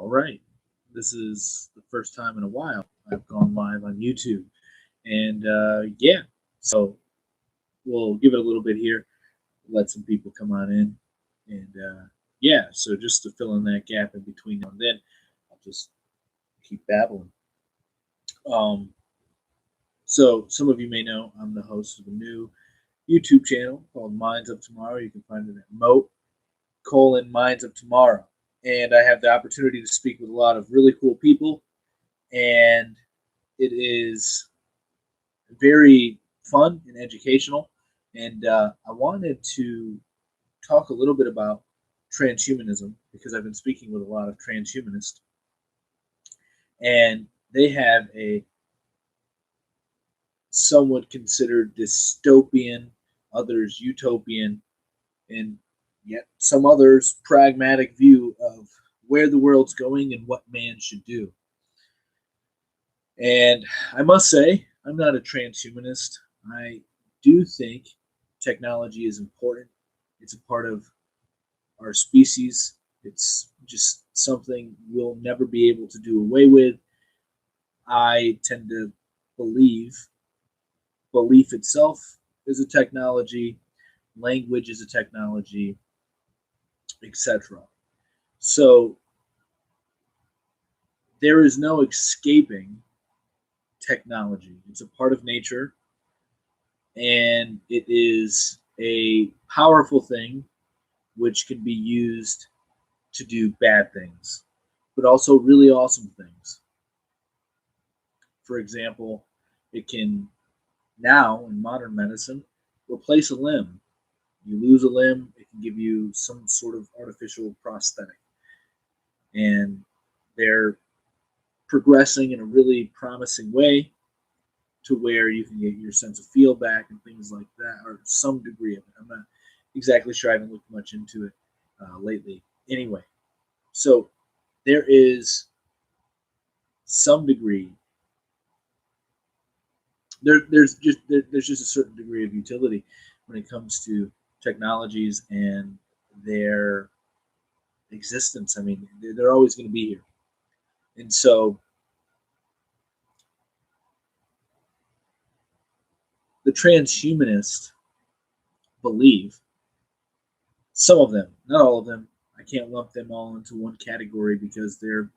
All right. This is the first time in a while I've gone live on YouTube. And yeah, so we'll give it a little bit here, let some people come on in. And yeah, so just to fill in that gap in between now and then, I'll just keep babbling. Um, so some of you may know I'm the host of a new YouTube channel called Minds of Tomorrow. You can find it at Minds of Tomorrow. And I have the opportunity to speak with a lot of really cool people, and it is very fun and educational. And I wanted to talk a little bit about transhumanism because I've been speaking with a lot of transhumanists, and they have a somewhat considered dystopian, others utopian, and yet some others pragmatic view of where the world's going and what man should do. And I must say, I'm not a transhumanist. I do think technology is important. It's a part of our species. It's just something we'll never be able to do away with. I tend to believe belief itself is a technology, language is a technology, etc. So there is no escaping technology. It's a part of nature, and it is a powerful thing which can be used to do bad things, but also really awesome things. For example, it can now in modern medicine replace a limb. You lose a limb, it can give you some sort of artificial prosthetic. And they're progressing in a really promising way to where you can get your sense of feel back and things like that, or some degree of it. I'm not exactly sure. I haven't looked much into it lately. Anyway, so there is some degree. There's just a certain degree of utility when it comes to technologies and their existence. I mean, they're always going to be here, and so the transhumanists believe, some of them, not all of them. I can't lump them all into one category because they're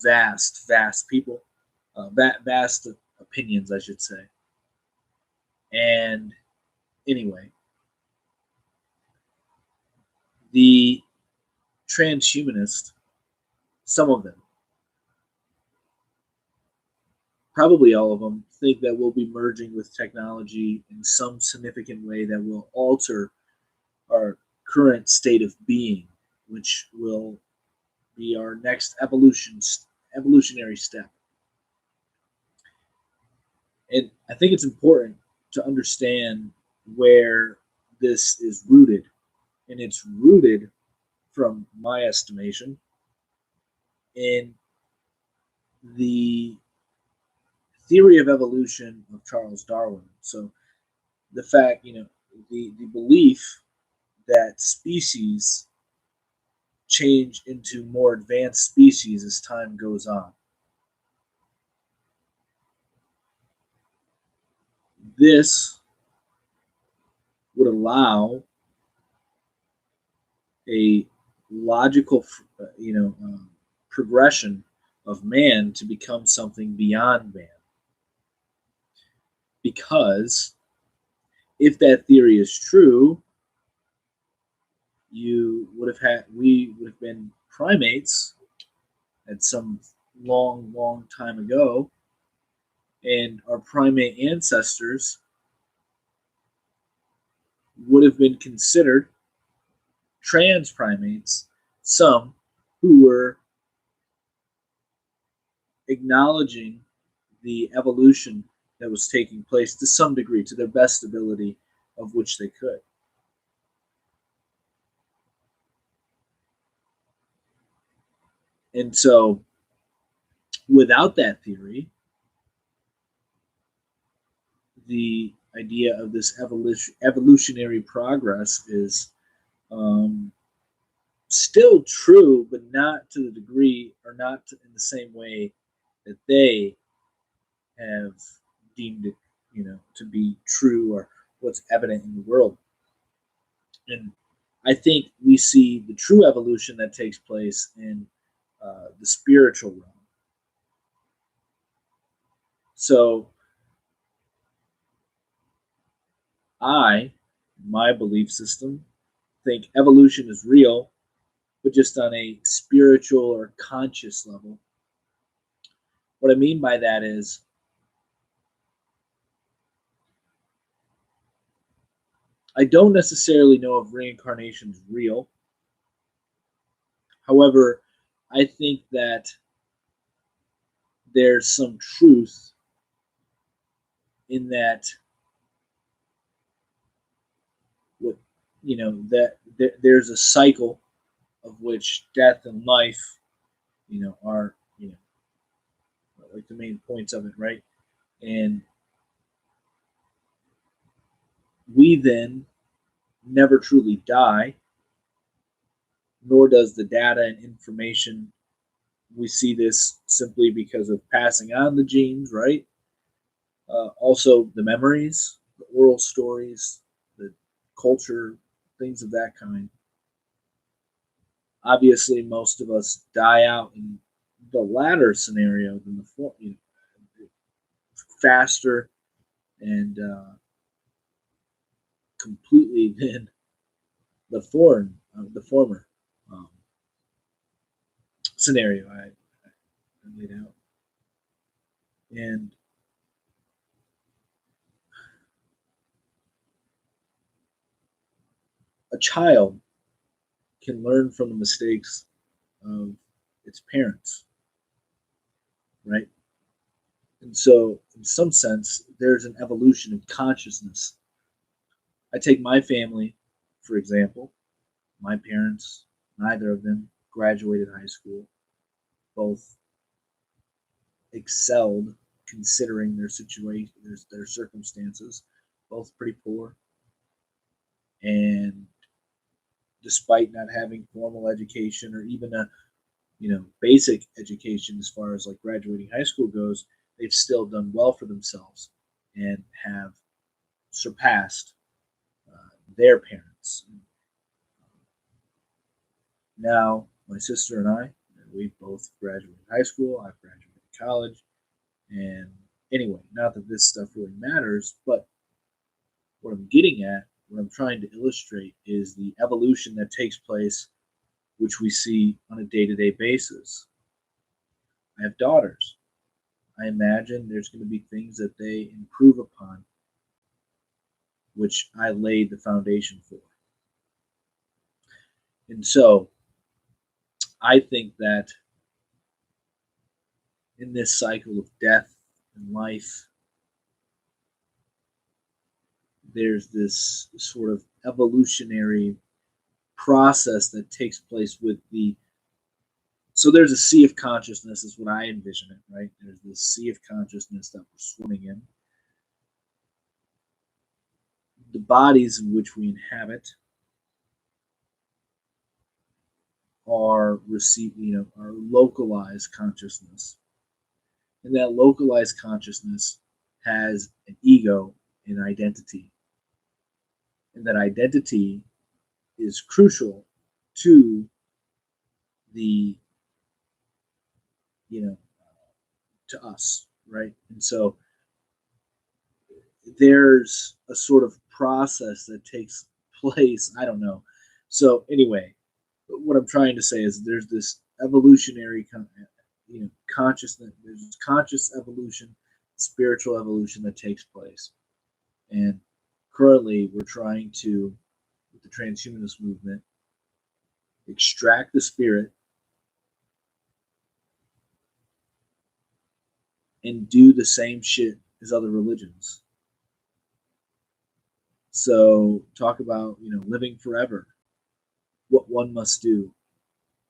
vast people, vast opinions, I should say. And anyway, the transhumanists, some of them, probably all of them, think that we'll be merging with technology in some significant way that will alter our current state of being, which will be our next evolutionary step. And I think it's important to understand where this is rooted. And it's rooted, from my estimation, in the theory of evolution of Charles Darwin. So the fact, the belief that species change into more advanced species as time goes on. This would allow a logical, progression of man to become something beyond man. Because if that theory is true, we would have been primates at some long time ago, and our primate ancestors would have been considered trans primates, some who were acknowledging the evolution that was taking place to some degree, to their best ability of which they could. And so, without that theory, the idea of this evolutionary progress is still true, but not to the degree, or not in the same way that they have deemed it, to be true, or what's evident in the world. And I think we see the true evolution that takes place in the spiritual realm. So my belief system, think evolution is real, but just on a spiritual or conscious level. What I mean by that is, I don't necessarily know if reincarnation is real. However, I think that there's some truth in that, what there's a cycle of which death and life, are like the main points of it, right? And we then never truly die, nor does the data and information. We see this simply because of passing on the genes, right? Also, the memories, the oral stories, the culture, things of that kind. Obviously, most of us die out in the latter scenario than the former, faster and completely than the former um, scenario I laid out. And a child can learn from the mistakes of its parents, right? And so, in some sense, there's an evolution of consciousness. I take my family, for example. My parents, neither of them graduated high school. Both excelled considering their situation, their circumstances. Both pretty poor. And despite not having formal education, or even a basic education as far as like graduating high school goes, they've still done well for themselves and have surpassed their parents. Now, my sister and I, we both graduated high school. I've graduated college. And anyway, not that this stuff really matters, but what I'm getting at, what I'm trying to illustrate, is the evolution that takes place, which we see on a day to day basis. I have daughters. I imagine there's going to be things that they improve upon, which I laid the foundation for. And so I think that in this cycle of death and life, there's this sort of evolutionary process that takes place with the. So there's a sea of consciousness, is what I envision it, right? There's this sea of consciousness that we're swimming in. The bodies in which we inhabit are are localized consciousness. And that localized consciousness has an ego and identity. And that identity is crucial to the, to us, right? And so there's a sort of process that takes place. I don't know. So anyway, what I'm trying to say is there's this evolutionary, consciousness. There's conscious evolution, spiritual evolution that takes place, and currently we're trying to, with the transhumanist movement, extract the spirit and do the same shit as other religions. So talk about, living forever, what one must do,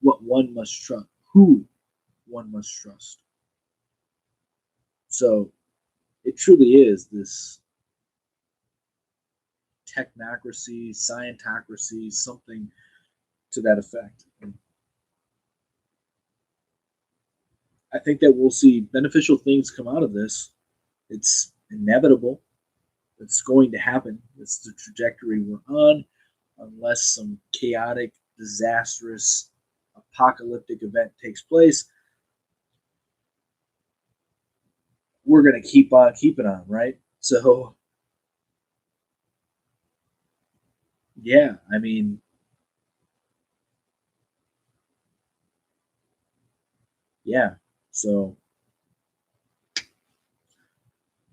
what one must trust, who one must trust. So it truly is this technocracy, scientocracy, something to that effect. I think that we'll see beneficial things come out of this. It's inevitable. It's going to happen. It's the trajectory we're on, unless some chaotic, disastrous, apocalyptic event takes place. We're going to keep on keeping on, right? So, yeah, I mean, yeah. So,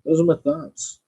those are my thoughts.